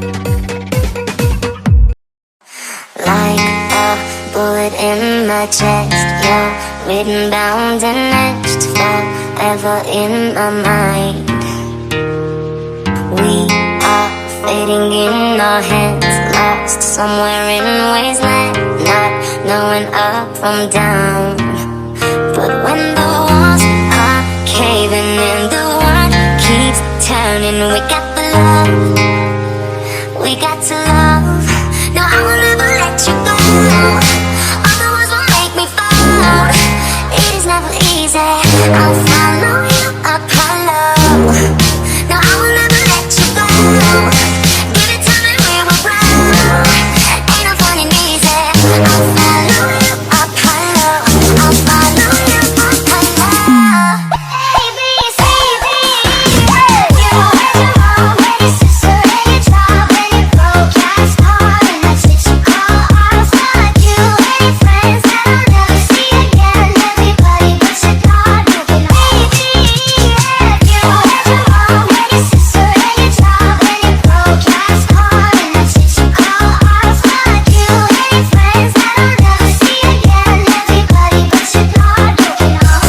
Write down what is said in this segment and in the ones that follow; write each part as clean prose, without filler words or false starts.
Like a bullet in my chest, you're written, bound and etched forever in my mind. We are fading in our hands, lost somewhere in wasteland, not knowing up from down. But when the walls are caving in, the world keeps turning. We got the love, we got to love. No, I will never let you go. All the words will make me fall. It is never easy. I'll follow you, Apollo. No, I will never let you go. Give it to me, we will grow. Ain't no fun and easy. I'll follow you, Apollo. I'll follow you, Apollo. A, B, C, D, E, F. You and your mom, and your sister, and your job, and your broke ass car, and that shit you call art. Like you and your friends that I'll never see again. Everybody but your God, moving on. A, B, E, F. You and your mom, and your sister, and your job, and your broke ass car, and that shit you call art. Like you and your friends that I'll never see again. Everybody but your God, moving on.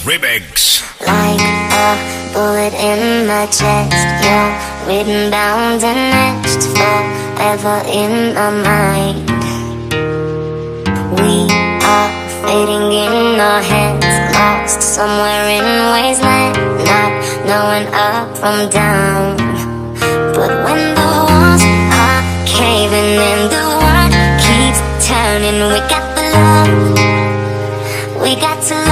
Remix. Like a bullet in my chest, you're written, bound and etched forever in my mind. We are fading in our hands, lost somewhere in wasteland, not knowing up from down. But when the walls are caving in, the world keeps turning. We got the love, we got to love.